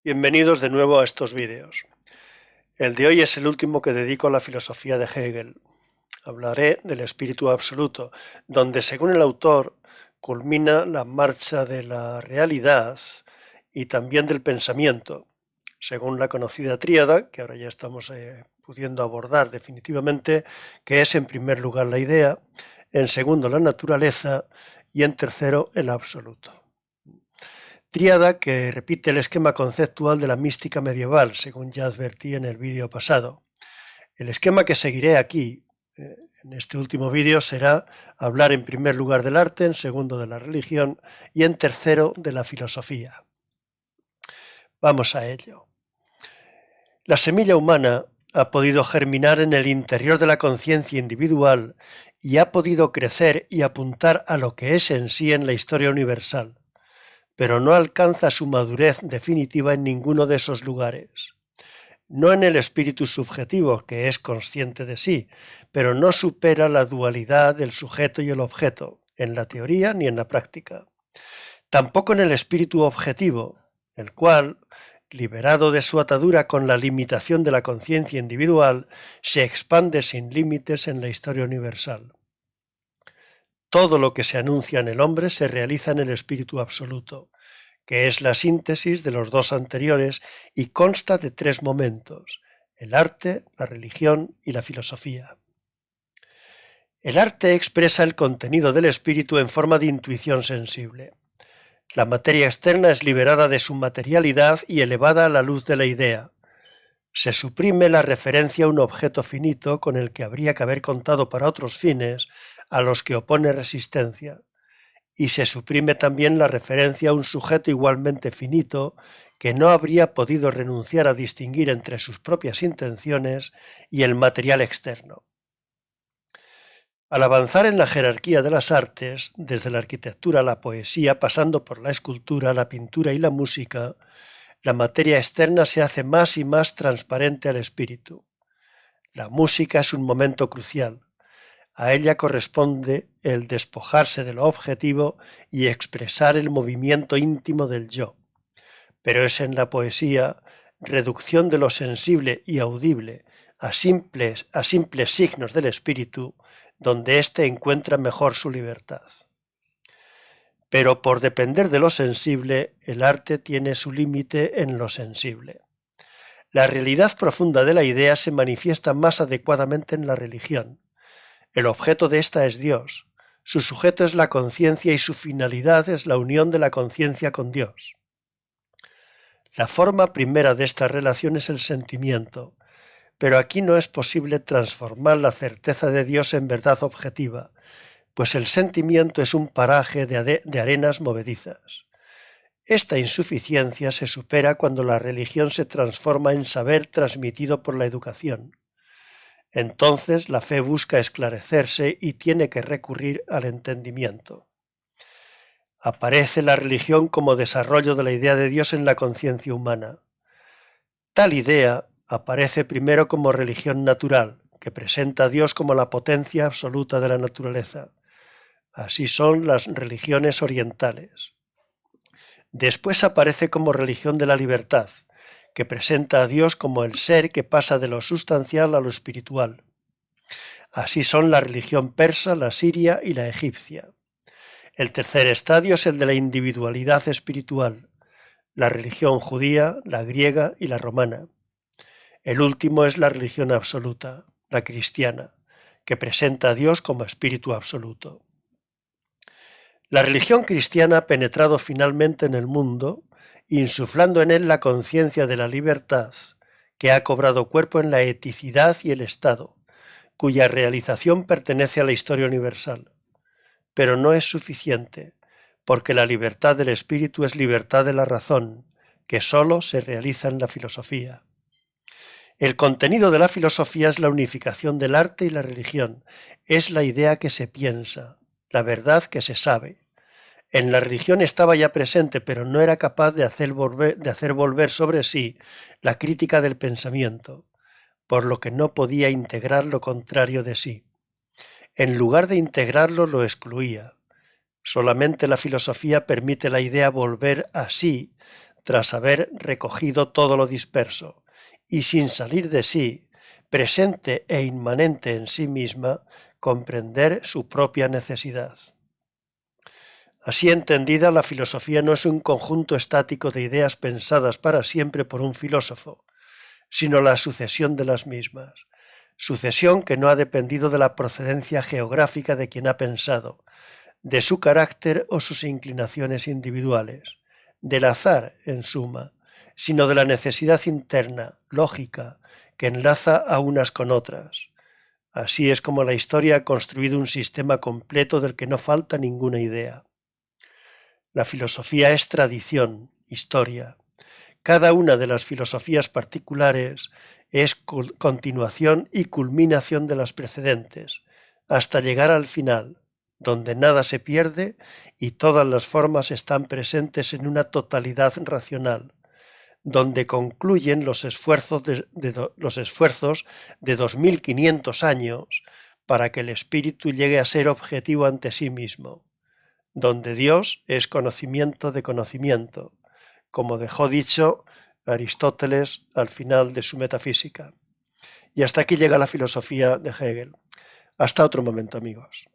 Bienvenidos de nuevo a estos vídeos. El de hoy es el último que dedico a la filosofía de Hegel. Hablaré del espíritu absoluto, donde, según el autor, culmina la marcha de la realidad y también del pensamiento, según la conocida tríada, que ahora ya estamos pudiendo abordar definitivamente, que es en primer lugar la idea, en segundo la naturaleza y en tercero el absoluto. Tríada que repite el esquema conceptual de la mística medieval, según ya advertí en el vídeo pasado. El esquema que seguiré aquí, en este último vídeo, será hablar en primer lugar del arte, en segundo de la religión y en tercero de la filosofía. Vamos a ello. La semilla humana ha podido germinar en el interior de la conciencia individual y ha podido crecer y apuntar a lo que es en sí en la historia universal, pero no alcanza su madurez definitiva en ninguno de esos lugares. No en el espíritu subjetivo, que es consciente de sí, pero no supera la dualidad del sujeto y el objeto, en la teoría ni en la práctica. Tampoco en el espíritu objetivo, el cual, liberado de su atadura con la limitación de la conciencia individual, se expande sin límites en la historia universal. Todo lo que se anuncia en el hombre se realiza en el espíritu absoluto, que es la síntesis de los dos anteriores y consta de tres momentos: el arte, la religión y la filosofía. El arte expresa el contenido del espíritu en forma de intuición sensible. La materia externa es liberada de su materialidad y elevada a la luz de la idea. Se suprime la referencia a un objeto finito con el que habría que haber contado para otros fines, a los que opone resistencia. Y se suprime también la referencia a un sujeto igualmente finito que no habría podido renunciar a distinguir entre sus propias intenciones y el material externo. Al avanzar en la jerarquía de las artes, desde la arquitectura a la poesía, pasando por la escultura, la pintura y la música, la materia externa se hace más y más transparente al espíritu. La música es un momento crucial. A ella corresponde el despojarse de lo objetivo y expresar el movimiento íntimo del yo. Pero es en la poesía reducción de lo sensible y audible a simples signos del espíritu, donde éste encuentra mejor su libertad. Pero por depender de lo sensible, el arte tiene su límite en lo sensible. La realidad profunda de la idea se manifiesta más adecuadamente en la religión. El objeto de esta es Dios, su sujeto es la conciencia y su finalidad es la unión de la conciencia con Dios. La forma primera de esta relación es el sentimiento, pero aquí no es posible transformar la certeza de Dios en verdad objetiva, pues el sentimiento es un paraje de arenas movedizas. Esta insuficiencia se supera cuando la religión se transforma en saber transmitido por la educación. Entonces la fe busca esclarecerse y tiene que recurrir al entendimiento. Aparece la religión como desarrollo de la idea de Dios en la conciencia humana. Tal idea aparece primero como religión natural, que presenta a Dios como la potencia absoluta de la naturaleza. Así son las religiones orientales. Después aparece como religión de la libertad, que presenta a Dios como el ser que pasa de lo sustancial a lo espiritual. Así son la religión persa, la siria y la egipcia. El tercer estadio es el de la individualidad espiritual, la religión judía, la griega y la romana. El último es la religión absoluta, la cristiana, que presenta a Dios como espíritu absoluto. La religión cristiana ha penetrado finalmente en el mundo, insuflando en él la conciencia de la libertad, que ha cobrado cuerpo en la eticidad y el Estado, cuya realización pertenece a la historia universal. Pero no es suficiente, porque la libertad del espíritu es libertad de la razón, que sólo se realiza en la filosofía. El contenido de la filosofía es la unificación del arte y la religión, es la idea que se piensa, la verdad que se sabe. En la religión estaba ya presente, pero no era capaz de hacer volver sobre sí la crítica del pensamiento, por lo que no podía integrar lo contrario de sí. En lugar de integrarlo, lo excluía. Solamente la filosofía permite la idea volver a sí, tras haber recogido todo lo disperso, y sin salir de sí, presente e inmanente en sí misma, comprender su propia necesidad. Así entendida, la filosofía no es un conjunto estático de ideas pensadas para siempre por un filósofo, sino la sucesión de las mismas, sucesión que no ha dependido de la procedencia geográfica de quien ha pensado, de su carácter o sus inclinaciones individuales, del azar, en suma, sino de la necesidad interna, lógica, que enlaza a unas con otras. Así es como la historia ha construido un sistema completo del que no falta ninguna idea. La filosofía es tradición, historia. Cada una de las filosofías particulares es continuación y culminación de las precedentes, hasta llegar al final, donde nada se pierde y todas las formas están presentes en una totalidad racional, donde concluyen los esfuerzos de 2500 años para que el espíritu llegue a ser objetivo ante sí mismo, donde Dios es conocimiento de conocimiento, como dejó dicho Aristóteles al final de su Metafísica. Y hasta aquí llega la filosofía de Hegel. Hasta otro momento, amigos.